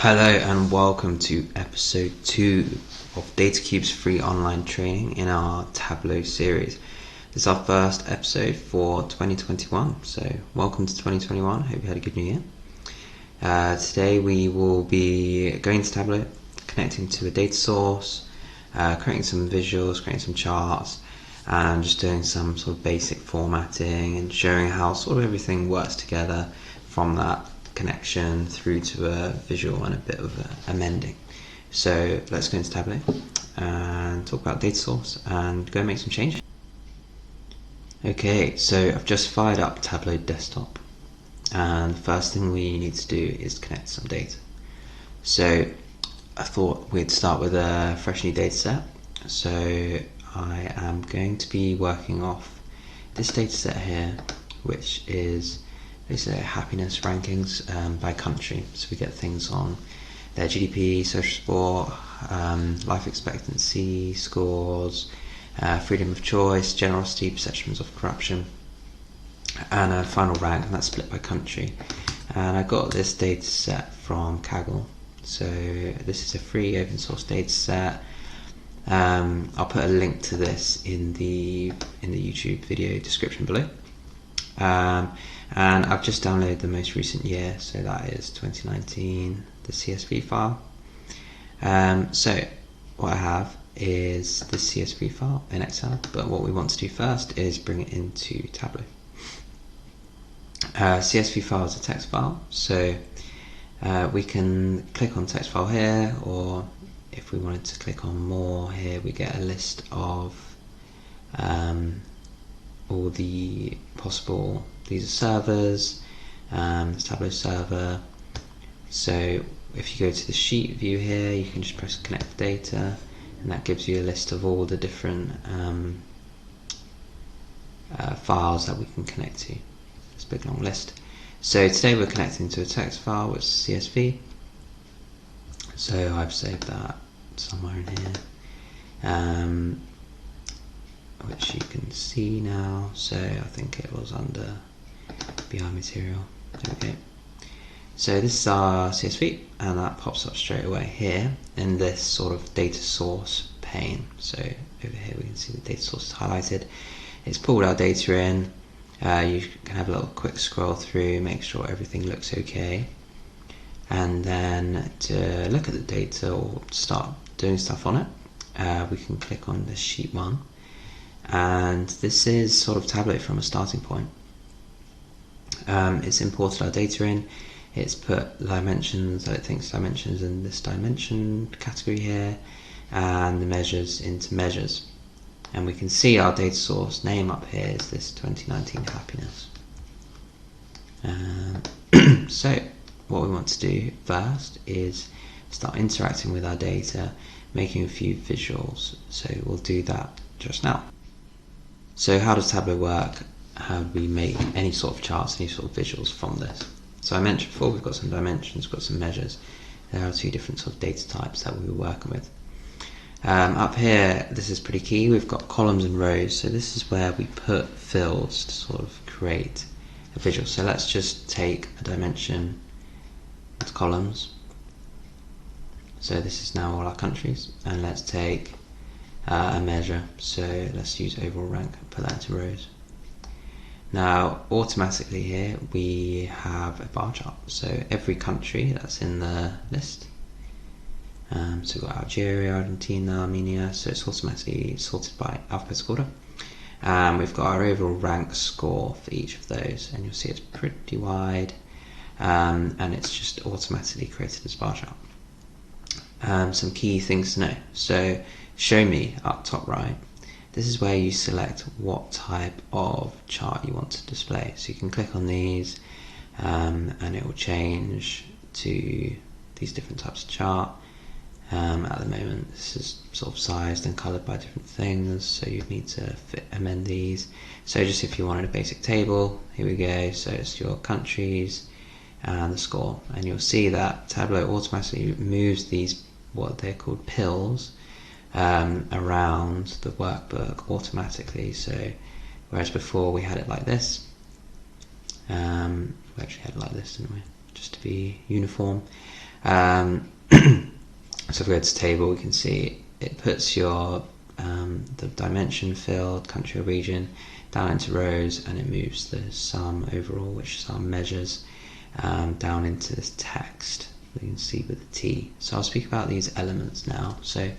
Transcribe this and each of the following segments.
Hello and welcome to episode 2 of DataCube's free online training in our Tableau series. This is our first episode for 2021, so welcome to 2021. Hope you had a good new year. Today we will be going to Tableau, connecting to a data source, creating some visuals, creating some charts, and just doing some sort of basic formatting and showing how sort of everything works together from that connection through to a visual and a bit of amending. So let's go into Tableau and talk about data source and go make some changes. Okay, so I've just fired up Tableau desktop, and the first thing we need to do is connect some data. So I thought we'd start with a fresh new data set. So I am going to be working off this data set here, which is basically happiness rankings by country. So we get things on their GDP, social support, life expectancy, scores, freedom of choice, generosity, perceptions of corruption, and a final rank, and that's split by country. And I got this data set from Kaggle. So this is a free open source data set. I'll put a link to this in the YouTube video description below. And I've just downloaded the most recent year, so that is 2019, the CSV file. So what I have is the CSV file in Excel, but what we want to do first is bring it into Tableau. CSV file is a text file, so we can click on text file here, or if we wanted to click on more here, we get a list of all the possible, these are servers, this Tableau server. So if you go to the sheet view here, you can just press connect data, and that gives you a list of all the different files that we can connect to. It's a big long list. So today we're connecting to a text file, which is CSV. So I've saved that somewhere in here. Which you can see now. So I think it was under BI material. There we go. So this is our CSV, and that pops up straight away here in this sort of data source pane. So over here we can see the data source is highlighted. It's pulled our data in. You can have a little quick scroll through, make sure everything looks okay, and then to look at the data or start doing stuff on it, we can click on the sheet 1. And this is sort of Tableau from a starting point. It's imported our data in, it's put dimensions, it thinks dimensions in this dimension category here, and the measures into measures. And we can see our data source name up here is this 2019 happiness. So what we want to do first is start interacting with our data, making a few visuals. So we'll do that just now. So how does Tableau work? How do we make any sort of charts, any sort of visuals from this? So I mentioned before, we've got some dimensions, we've got some measures. There are two different sort of data types that we were working with. Up here, this is pretty key, we've got columns and rows. So this is where we put fields to sort of create a visual. So let's just take a dimension as columns. So this is now all our countries, and let's take a measure, so let's use overall rank and put that into rows. Now automatically here we have a bar chart, so every country that's in the list, so we've got Algeria, Argentina, Armenia, so it's automatically sorted by alphabetical order. We've got our overall rank score for each of those, and you'll see it's pretty wide, and it's just automatically created as bar chart. Some key things to know. So show me up top right, this is where you select what type of chart you want to display. So you can click on these, and it will change to these different types of chart. At the moment this is sort of sized and coloured by different things, so you need to amend these. So just if you wanted a basic table, here we go, so it's your countries and the score, and you'll see that Tableau automatically moves these, what they're called pills, around the workbook automatically. So whereas before we had it like this, we actually had it like this, didn't we, just to be uniform. So if we go to table, we can see it puts your the dimension field, country or region, down into rows, and it moves the sum overall, which sum measures, down into this text that you can see with the T. So I'll speak about these elements now. So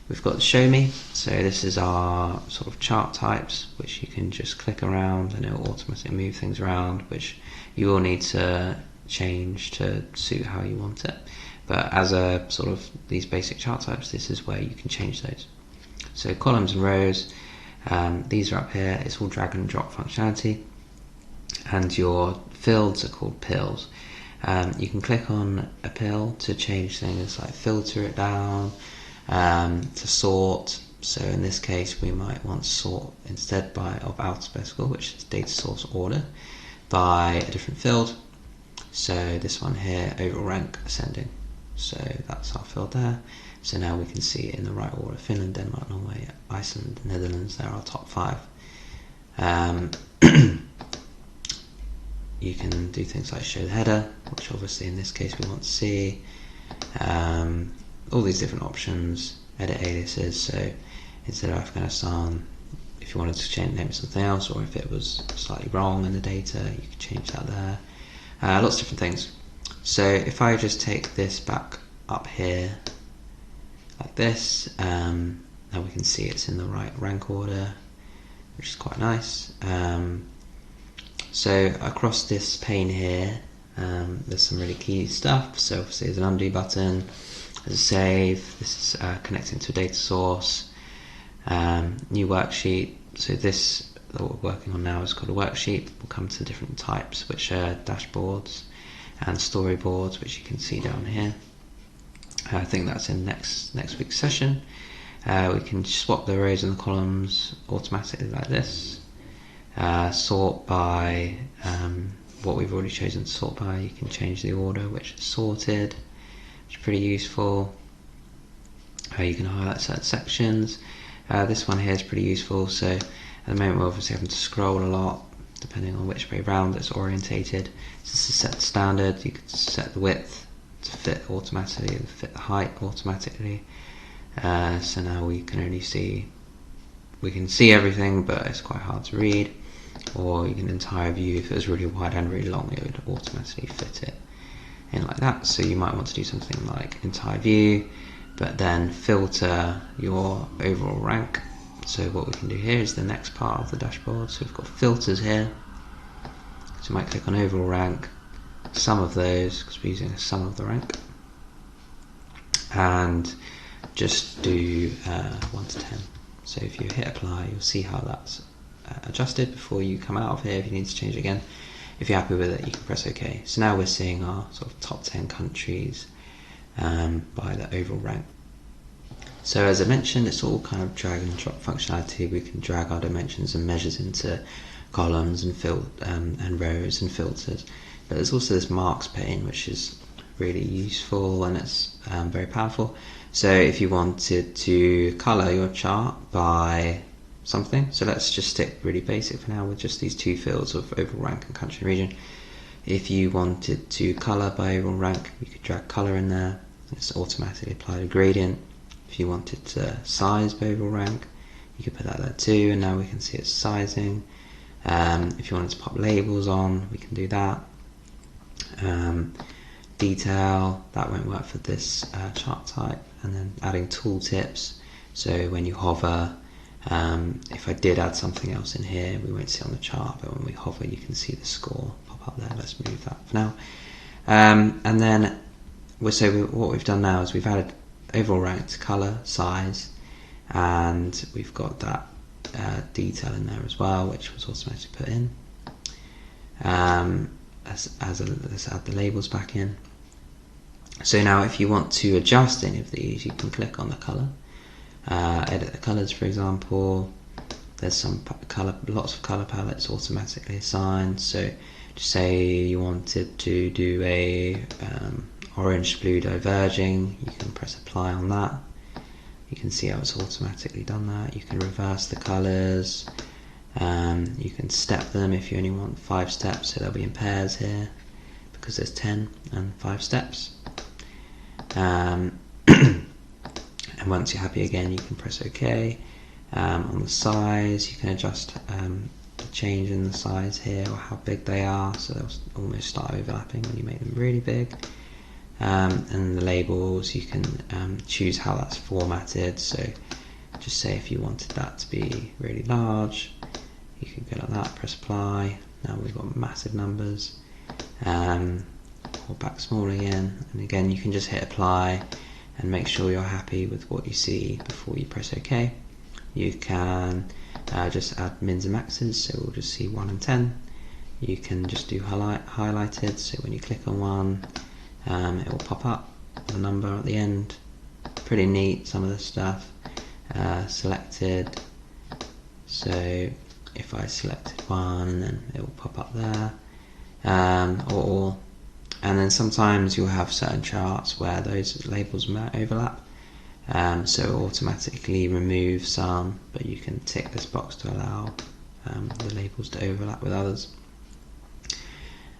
we've got show me. So this is our sort of chart types, which you can just click around and it will automatically move things around, which you will need to change to suit how you want it. But as a sort of these basic chart types, this is where you can change those. So columns and rows, these are up here. It's all drag and drop functionality, and your fields are called pills. You can click on a pill to change things like filter it down, to sort. So in this case, we might want to sort instead of alphabetical, which is data source order, by a different field. So this one here, overall rank ascending. So that's our field there. So now we can see it in the right order. Finland, Denmark, Norway, Iceland, Netherlands, they're our top 5. You can do things like show the header, which obviously in this case we want to see. All these different options, edit aliases. So instead of Afghanistan, if you wanted to change name it something else, or if it was slightly wrong in the data, you could change that there. Lots of different things. So if I just take this back up here like this, now we can see it's in the right rank order, which is quite nice. So across this pane here, there's some really key stuff. So obviously there's an undo button, there's a save, this is connecting to a data source, new worksheet. So this that we're working on now is called a worksheet. We'll come to different types, which are dashboards and storyboards, which you can see down here. I think that's in next week's session. We can swap the rows and the columns automatically like this. Sort by what we've already chosen to sort by. You can change the order which is sorted, which is pretty useful. You can highlight certain sections. This one here is pretty useful. So at the moment we're obviously having to scroll a lot, depending on which way round it's orientated. So this is set to standard. You can set the width to fit automatically, fit the height automatically. So now we can see everything, but it's quite hard to read. Or you can entire view. If it was really wide and really long, it would automatically fit it in like that. So you might want to do something like entire view, but then filter your overall rank. So what we can do here is the next part of the dashboard. So we've got filters here. So we might click on overall rank, sum of those, because we're using a sum of the rank, and just do 1 to 10. So if you hit apply, you'll see how that's adjusted before you come out of here. If you need to change it again, if you're happy with it, you can press OK. So now we're seeing our sort of top 10 countries by the overall rank. So as I mentioned, it's all kind of drag and drop functionality. We can drag our dimensions and measures into columns and rows and filters. But there's also this marks pane, which is really useful and it's very powerful. So if you wanted to color your chart by something, so let's just stick really basic for now with just these two fields of overall rank and country and region. If you wanted to color by overall rank, you could drag color in there. It's automatically applied a gradient. If you wanted to size by overall rank, you could put that there too, and now we can see it's sizing. If you wanted to pop labels on, we can do that. Detail, that won't work for this chart type. And then adding tooltips, so when you hover, if I did add something else in here, we won't see it on the chart, but when we hover you can see the score pop up there. Let's move that for now. And then what we've done now is we've added overall rank to colour, size, and we've got that detail in there as well, which was automatically put in. Let's add the labels back in. So now if you want to adjust any of these, you can click on the colour, edit the colours for example. There's some lots of colour palettes automatically assigned. So just say you wanted to do a orange blue diverging, you can press apply on that. You can see how it's automatically done that. You can reverse the colours, you can step them if you only want 5 steps, so they'll be in pairs here because there's 10 and 5 steps. And once you're happy again, you can press OK. On the size, you can adjust the change in the size here, or how big they are, so they'll almost start overlapping when you make them really big. And the labels, you can choose how that's formatted, so just say if you wanted that to be really large, you can go like that, press apply. Now we've got massive numbers. Or back small again, and again you can just hit apply and make sure you're happy with what you see before you press OK. You can just add mins and maxes, so we'll just see 1 and 10. You can just do highlighted, so when you click on one, it will pop up the number at the end. Pretty neat, some of the stuff. Selected, so if I selected one, then it will pop up there. And then sometimes you'll have certain charts where those labels might overlap, so it will automatically remove some, but you can tick this box to allow the labels to overlap with others.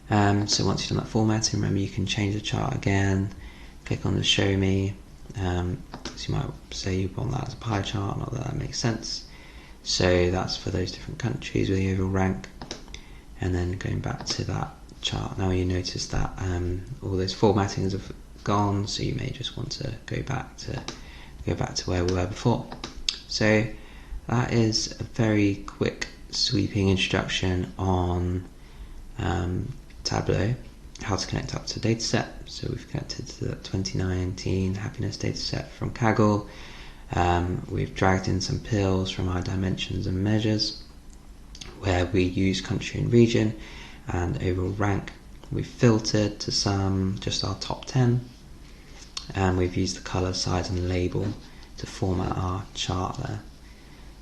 So once you've done that formatting, remember you can change the chart again, click on the show me, so you might say you want that as a pie chart, not that that makes sense. So that's for those different countries with the overall rank. And then going back to that chart, now you notice that all those formattings have gone, so you may just want to go back to where we were before. So that is a very quick sweeping introduction on Tableau, how to connect up to a dataset. So we've connected to the 2019 happiness dataset from Kaggle. We've dragged in some pills from our dimensions and measures, where we use country and region and overall rank. We've filtered to some, just our top 10, and we've used the colour, size and label to format our chart there.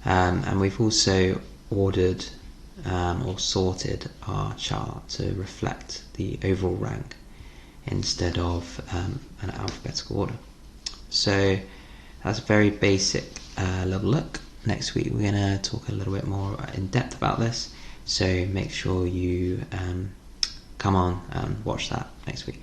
And we've also ordered or sorted our chart to reflect the overall rank instead of an alphabetical order. So that's a very basic little look. Next week we're going to talk a little bit more in depth about this, so make sure you come on and watch that next week.